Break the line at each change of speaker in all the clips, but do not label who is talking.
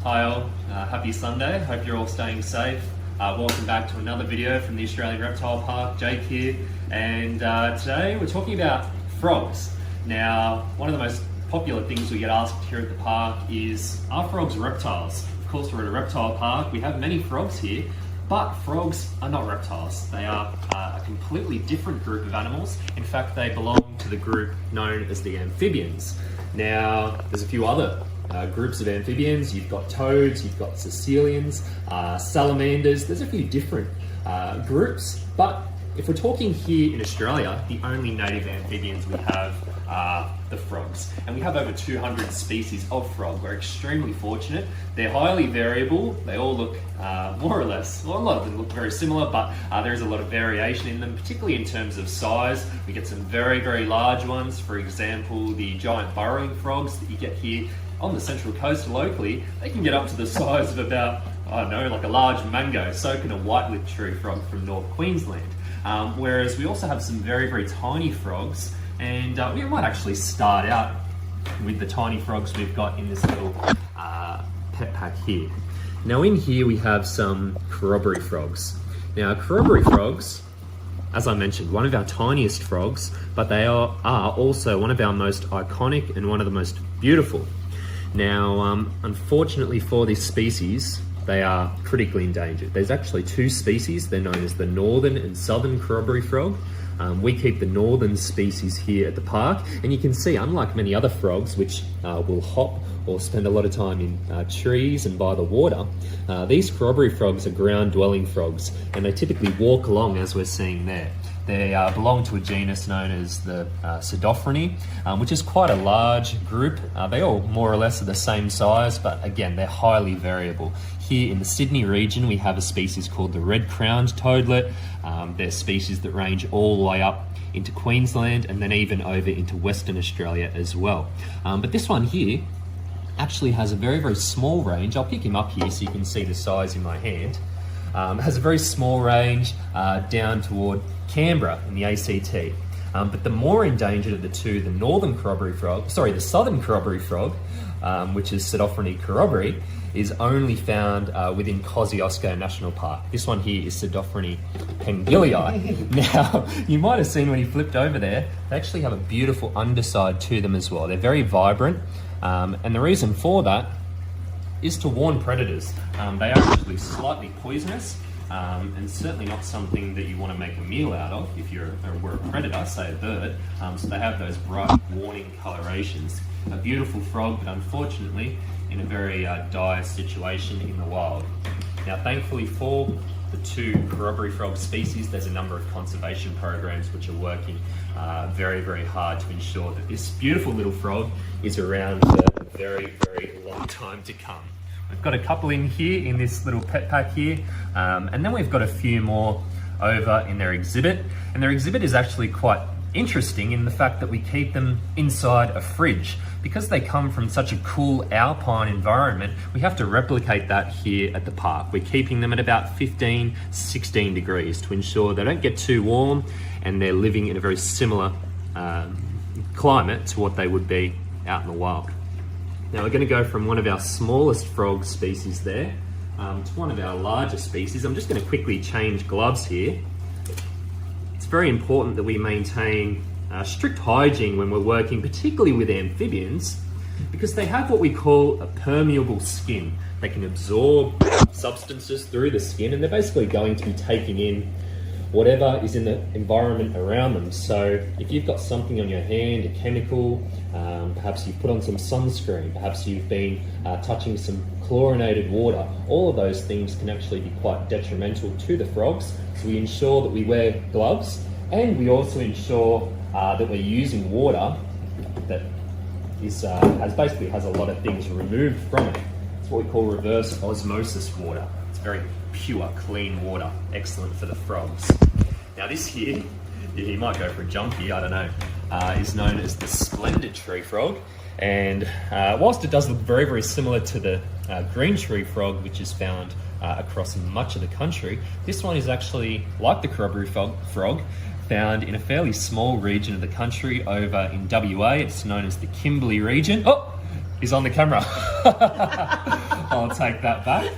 Hi all, happy Sunday, hope you're all staying safe. Welcome back to another video from the Australian Reptile Park. Jake here, and today we're talking about frogs. Now, one of the most popular things we get asked here at the park is, are frogs reptiles? Of course, we're at a reptile park, we have many frogs here, but frogs are not reptiles. They are a completely different group of animals. In fact, they belong to the group known as the amphibians. Now, there's a few other groups of amphibians. You've got toads, you've got caecilians, salamanders. There's a few different groups, but if we're talking here in Australia, the only native amphibians we have are the frogs. And we have over 200 species of frog. We're extremely fortunate. They're highly variable. They all look more or less, well, a lot of them look very similar, but there is a lot of variation in them, particularly in terms of size. We get some very, very large ones. For example, the giant burrowing frogs that you get here on the Central Coast locally, they can get up to the size of about, I don't know, like a large mango, so can a white-lipped tree frog from North Queensland. Whereas we also have some very, very tiny frogs, and we might actually start out with the tiny frogs we've got in this little pet pack here. Now in here we have some corroboree frogs. Now corroboree frogs, as I mentioned, one of our tiniest frogs, but they are also one of our most iconic and one of the most beautiful. Now, unfortunately for this species, they are critically endangered. There's actually two species. They're known as the northern and southern corroboree frog. We keep the northern species here at the park, and you can see, unlike many other frogs, which will hop or spend a lot of time in trees and by the water, these corroboree frogs are ground-dwelling frogs, and they typically walk along as we're seeing there. They belong to a genus known as the Pseudophrony, which is quite a large group. They all more or less are the same size, but again, they're highly variable. Here in the Sydney region, we have a species called the red-crowned toadlet. They're species that range all the way up into Queensland and then even over into Western Australia as well. But this one here actually has a very, very small range. I'll pick him up here so you can see the size in my hand. Has a very small range down toward Canberra in the ACT. But the more endangered of the two, the the southern corroboree frog, which is Pseudophrony corroboree, is only found within Kosciuszko National Park. This one here is Pseudophrony pangilii. Now, you might have seen when he flipped over there, they actually have a beautiful underside to them as well. They're very vibrant, and the reason for that is to warn predators. They are actually slightly poisonous, and certainly not something that you want to make a meal out of if were a predator, say a bird. So they have those bright warning colorations. A beautiful frog, but unfortunately in a very dire situation in the wild. Now, thankfully for the two corroboree frog species, there's a number of conservation programs which are working very, very hard to ensure that this beautiful little frog is around for a very, very long time to come. We've got a couple in here in this little pet pack here, and then we've got a few more over in their exhibit. And their exhibit is actually quite interesting in the fact that we keep them inside a fridge. Because they come from such a cool alpine environment, we have to replicate that here at the park. We're keeping them at about 15, 16 degrees to ensure they don't get too warm and they're living in a very similar climate to what they would be out in the wild. Now we're going to go from one of our smallest frog species there to one of our larger species. I'm just going to quickly change gloves here. It's very important that we maintain strict hygiene when we're working, particularly with amphibians, because they have what we call a permeable skin. They can absorb substances through the skin, and they're basically going to be taking in whatever is in the environment around them. So if you've got something on your hand, a chemical, perhaps you've put on some sunscreen, perhaps you've been touching some chlorinated water, all of those things can actually be quite detrimental to the frogs. So we ensure that we wear gloves, and we also ensure that we're using water that has a lot of things removed from it. It's what we call reverse osmosis water. It's very pure, clean water, excellent for the frogs. Now this here, you might go for a jump here, I don't know, is known as the splendid tree frog. And whilst it does look very, very similar to the green tree frog, which is found across much of the country, this one is actually, like the corroboree frog, found in a fairly small region of the country over in WA. It's known as the Kimberley region. Oh, is on the camera. I'll take that back.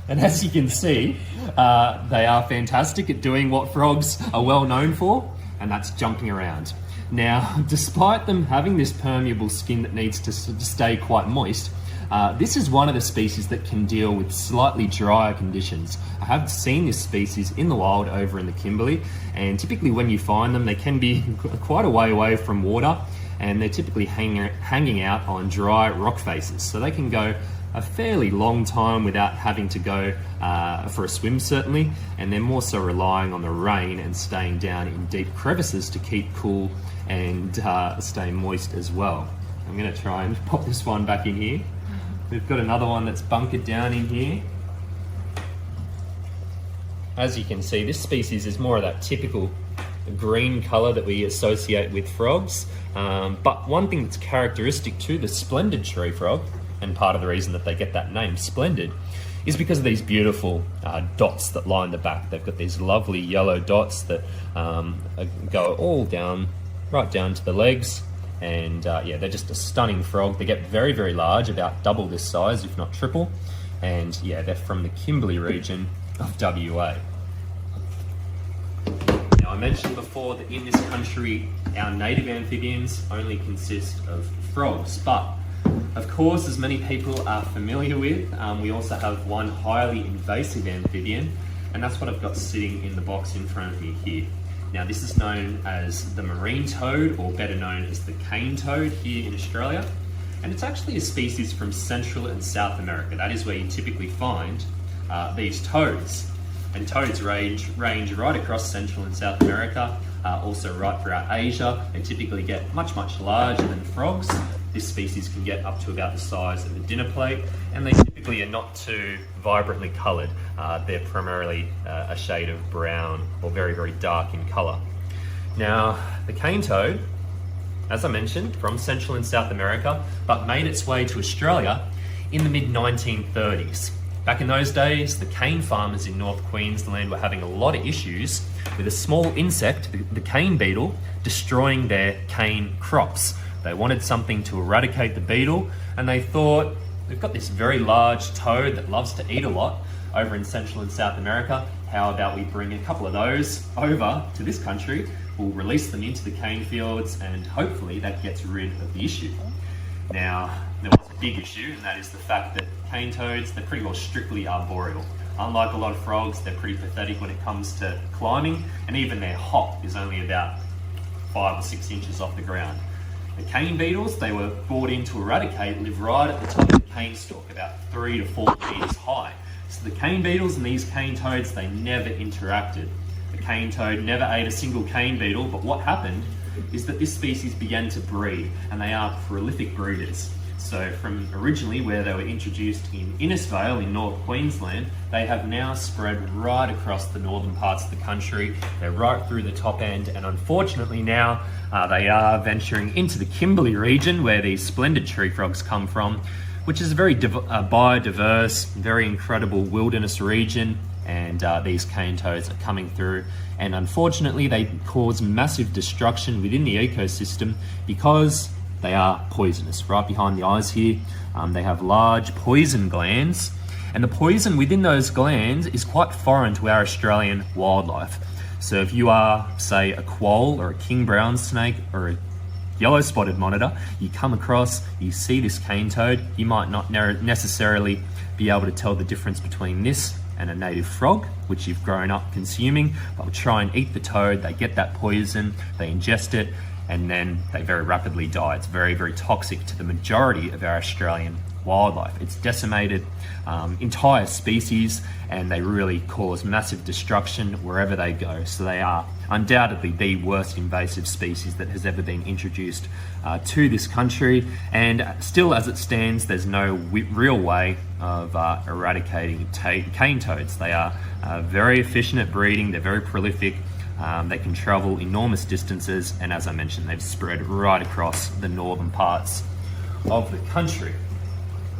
And as you can see, they are fantastic at doing what frogs are well known for, and that's jumping around. Now, despite them having this permeable skin that needs to stay quite moist, this is one of the species that can deal with slightly drier conditions. I have seen this species in the wild over in the Kimberley, and typically when you find them, they can be quite a way away from water, and they're typically hanging out on dry rock faces. So they can go a fairly long time without having to go for a swim, certainly, and they're more so relying on the rain and staying down in deep crevices to keep cool and stay moist as well. I'm going to try and pop this one back in here. We've got another one that's bunkered down in here. As you can see, this species is more of that typical green colour that we associate with frogs. But one thing that's characteristic to the splendid tree frog, and part of the reason that they get that name, splendid, is because of these beautiful dots that line the back. They've got these lovely yellow dots that go all down, right down to the legs. And yeah, they're just a stunning frog. They get very, very large, about double this size, if not triple. And yeah, they're from the Kimberley region of WA. Now, I mentioned before that in this country, our native amphibians only consist of frogs. But of course, as many people are familiar with, we also have one highly invasive amphibian, and that's what I've got sitting in the box in front of me here. Now, this is known as the marine toad, or better known as the cane toad here in Australia. And it's actually a species from Central and South America. That is where you typically find these toads. And toads range right across Central and South America, also right throughout Asia. They typically get much, much larger than frogs. This species can get up to about the size of a dinner plate, and they typically are not too vibrantly coloured. They're primarily a shade of brown or very, very dark in colour. Now, the cane toad, as I mentioned, from Central and South America, but made its way to Australia in the mid-1930s. Back in those days, the cane farmers in North Queensland were having a lot of issues with a small insect, the cane beetle, destroying their cane crops. They wanted something to eradicate the beetle, and they thought, we've got this very large toad that loves to eat a lot over in Central and South America. How about we bring a couple of those over to this country? We'll release them into the cane fields, and hopefully that gets rid of the issue. Now, there was a big issue, and that is the fact that cane toads, they're pretty well strictly arboreal. Unlike a lot of frogs, they're pretty pathetic when it comes to climbing, and even their hop is only about 5 or 6 inches off the ground. The cane beetles, they were brought in to eradicate, live right at the top of the cane stalk, about 3 to 4 meters high. So the cane beetles and these cane toads, they never interacted. The cane toad never ate a single cane beetle, but what happened is that this species began to breed, and they are prolific breeders. So from originally where they were introduced in Innisfail in North Queensland, they have now spread right across the northern parts of the country. They're right through the top end, and unfortunately now they are venturing into the Kimberley region where these splendid tree frogs come from, which is a very biodiverse, very incredible wilderness region, and these cane toads are coming through, and unfortunately they cause massive destruction within the ecosystem because they are poisonous. Right behind the eyes here, they have large poison glands, and the poison within those glands is quite foreign to our Australian wildlife. So if you are, say, a quoll or a king brown snake or a yellow spotted monitor, you come across, you see this cane toad, you might not necessarily be able to tell the difference between this and a native frog, which you've grown up consuming, but will try and eat the toad. They get that poison, they ingest it, and then they very rapidly die. It's very, very toxic to the majority of our Australian wildlife. It's decimated entire species, and they really cause massive destruction wherever they go. So they are undoubtedly the worst invasive species that has ever been introduced to this country, and still as it stands, there's no real way of eradicating cane toads. They are very efficient at breeding, they're very prolific, they can travel enormous distances, and as I mentioned, they've spread right across the northern parts of the country.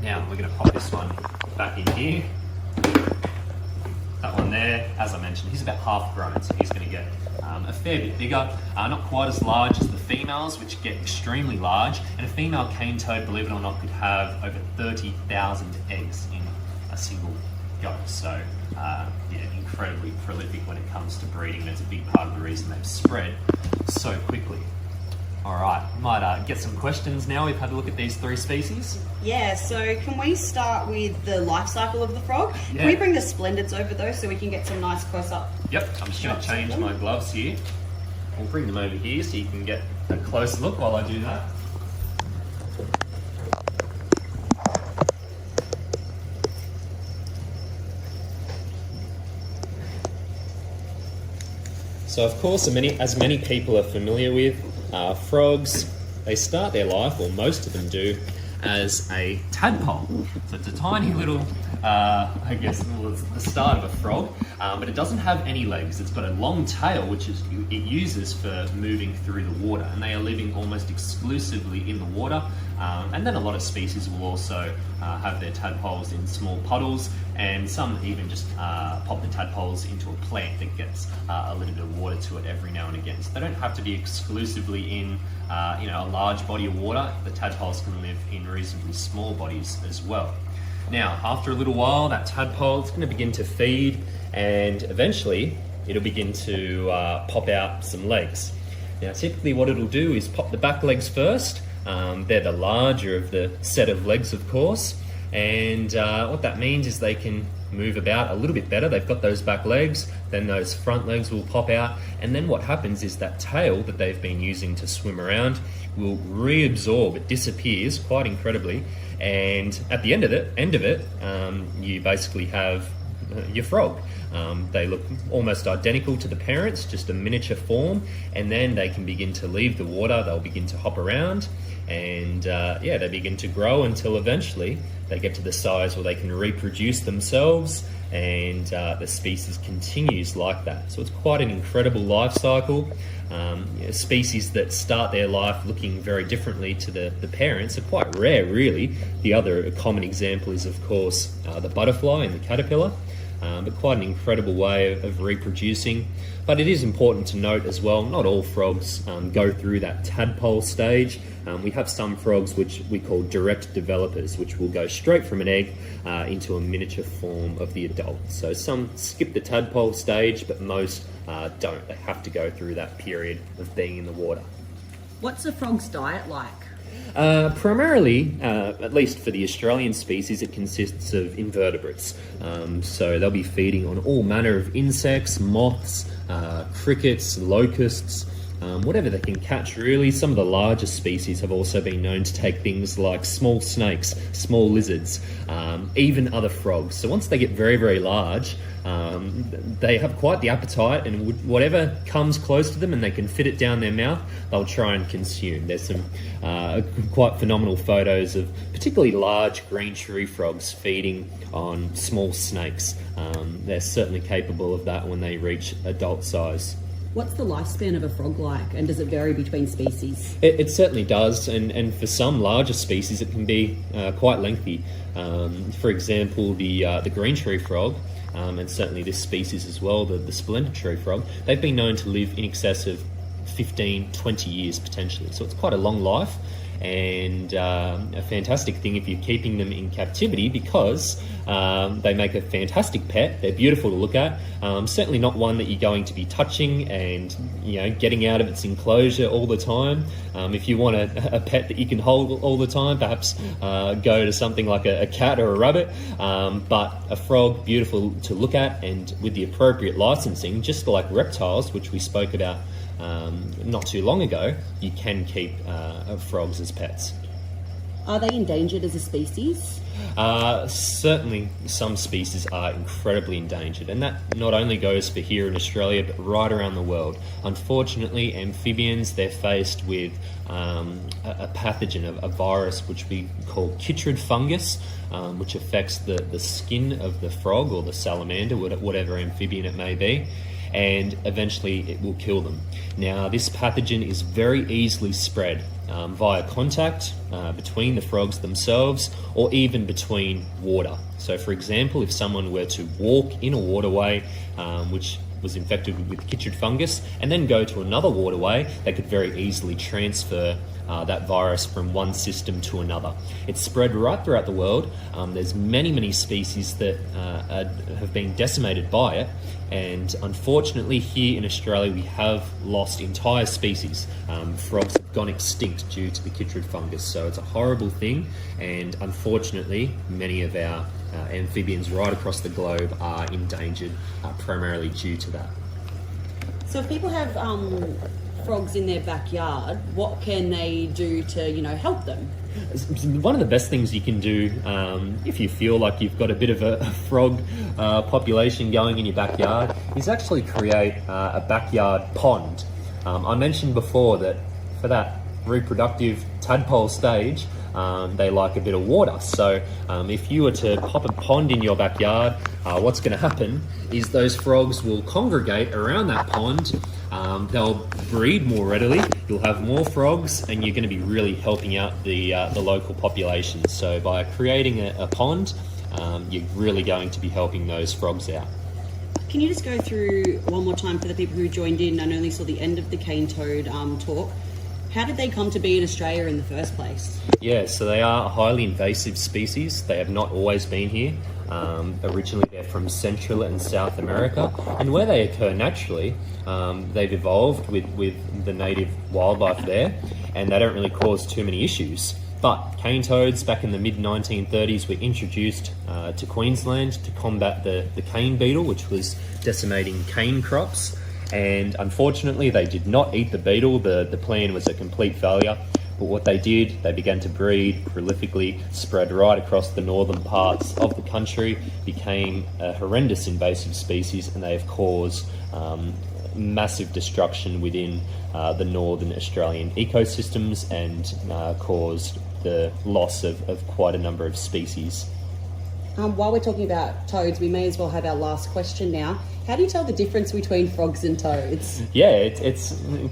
Now we're going to pop this one back in here. That one there, as I mentioned, he's about half grown, so he's going to get a fair bit bigger. Not quite as large as the females, which get extremely large. And a female cane toad, believe it or not, could have over 30,000 eggs in a single go. So, yeah, incredibly prolific when it comes to breeding. That's a big part of the reason they've spread so quickly. All right, might get some questions now. We've had a look at these 3 species.
Yeah, so can we start with the life cycle of the frog?
Yeah.
Can we bring the splendids over though so we can get some nice close-up?
Yep, I'm just going to change my gloves here. We'll bring them over here so you can get a close look while I do that. So of course, as many people are familiar with, frogs, they start their life, or most of them do, as a tadpole. So it's a tiny little, I guess, well, it's the start of a frog, but it doesn't have any legs. It's got a long tail, which it uses for moving through the water, and they are living almost exclusively in the water. And then a lot of species will also have their tadpoles in small puddles, and some even just pop the tadpoles into a plant that gets a little bit of water to it every now and again. So they don't have to be exclusively in a large body of water. The tadpoles can live in reasonably small bodies as well. Now, after a little while, that tadpole is going to begin to feed, and eventually it'll begin to pop out some legs. Now, typically what it'll do is pop the back legs first. They're the larger of the set of legs, of course, and what that means is they can move about a little bit better. They've got those back legs, then those front legs will pop out, and then what happens is that tail that they've been using to swim around will reabsorb. It disappears quite incredibly, and at the end of it, you basically have your frog. They look almost identical to the parents, just a miniature form, and then they can begin to leave the water. They'll begin to hop around, and they begin to grow until eventually they get to the size where they can reproduce themselves, and the species continues like that. So it's quite an incredible life cycle. Species that start their life looking very differently to the parents are quite rare, really. The other common example is, of course, the butterfly and the caterpillar. But quite an incredible way of reproducing. But it is important to note as well, not all frogs go through that tadpole stage. We have some frogs which we call direct developers, which will go straight from an egg into a miniature form of the adult. So some skip the tadpole stage, but most don't. They have to go through that period of being in the water.
What's a frog's diet like?
Primarily, at least for the Australian species, it consists of invertebrates. So they'll be feeding on all manner of insects, moths, crickets, locusts, whatever they can catch, really. Some of the larger species have also been known to take things like small snakes, small lizards, even other frogs. So once they get very, very large, they have quite the appetite, and whatever comes close to them and they can fit it down their mouth, they'll try and consume. There's some quite phenomenal photos of particularly large green tree frogs feeding on small snakes. They're certainly capable of that when they reach adult size.
What's the lifespan of a frog like, and does it vary between species?
It certainly does, and for some larger species it can be quite lengthy. For example, the green tree frog, and certainly this species as well, the splendid tree frog, they've been known to live in excess of 15, 20 years potentially. So it's quite a long life, and a fantastic thing if you're keeping them in captivity, because they make a fantastic pet. They're beautiful to look at. Certainly not one that you're going to be touching and getting out of its enclosure all the time. If you want a pet that you can hold all the time, perhaps go to something like a cat or a rabbit. But a frog, beautiful to look at, and with the appropriate licensing, just like reptiles, which we spoke about not too long ago, you can keep frogs as pets.
Are they endangered as a species?
Certainly some species are incredibly endangered, and that not only goes for here in Australia but right around the world. Unfortunately, amphibians, they're faced with a pathogen, a virus which we call chytrid fungus, which affects the skin of the frog or the salamander, whatever amphibian it may be. and eventually it will kill them. Now, this pathogen is very easily spread via contact between the frogs themselves, or even between water. So for example, if someone were to walk in a waterway which was infected with chytrid fungus and then go to another waterway, they could very easily transfer that virus from one system to another. It's spread right throughout the world. There's many species that have been decimated by it, and unfortunately here in Australia we have lost entire species. Frogs have gone extinct due to the chytrid fungus, so it's a horrible thing, and unfortunately many of our amphibians right across the globe are endangered primarily due to that.
So if people have frogs in their backyard, what can they do to, help them?
One of the best things you can do if you feel like you've got a bit of a frog population going in your backyard is actually create a backyard pond. I mentioned before that for that reproductive tadpole stage, they like a bit of water. So if you were to pop a pond in your backyard, what's going to happen is those frogs will congregate around that pond. They'll breed more readily, you'll have more frogs, and you're going to be really helping out the local population. So by creating a pond, you're really going to be helping those frogs out.
Can you just go through one more time for the people who joined in and only saw the end of the cane toad talk? How did they come to be in Australia in the first place? Yeah,
so they are a highly invasive species. They have not always been here. Originally they're from Central and South America, and where they occur naturally, they've evolved with the native wildlife there, and they don't really cause too many issues. But cane toads back in the mid-1930s were introduced to Queensland to combat the cane beetle, which was decimating cane crops. And unfortunately they did not eat the beetle. The plan was a complete failure. But what they did, they began to breed prolifically, spread right across the northern parts of the country, became a horrendous invasive species, and they have caused massive destruction within the northern Australian ecosystems, and caused the loss of quite a number of species.
While we're talking about toads, we may as well have our last question now. How do you tell the difference between frogs and toads?
Yeah, it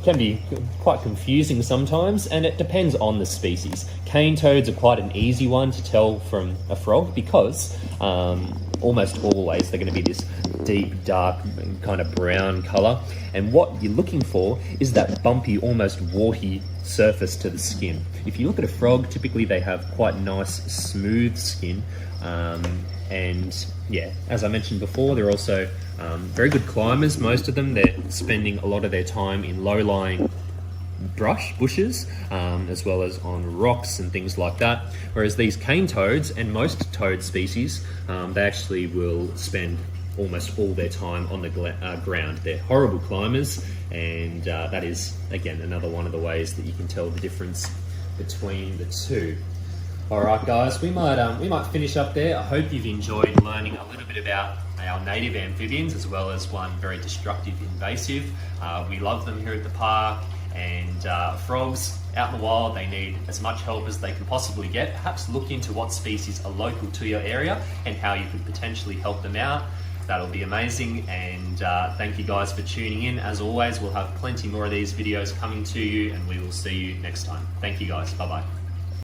can be quite confusing sometimes, and it depends on the species. Cane toads are quite an easy one to tell from a frog because almost always they're going to be this deep, dark, kind of brown colour. And what you're looking for is that bumpy, almost warty surface to the skin. If you look at a frog, typically they have quite nice, smooth skin. And yeah, as I mentioned before, they're also very good climbers. Most of them, they're spending a lot of their time in low-lying bushes, as well as on rocks and things like that. Whereas these cane toads and most toad species, they actually will spend almost all their time on the ground. They're horrible climbers, and that is, again, another one of the ways that you can tell the difference between the two. All right, guys, we might finish up there. I hope you've enjoyed learning a little bit about our native amphibians, as well as one very destructive invasive. We love them here at the park, and frogs out in the wild, they need as much help as they can possibly get. Perhaps look into what species are local to your area and how you could potentially help them out. That'll be amazing, and thank you guys for tuning in. As always, we'll have plenty more of these videos coming to you, and we will see you next time. Thank you guys, bye-bye.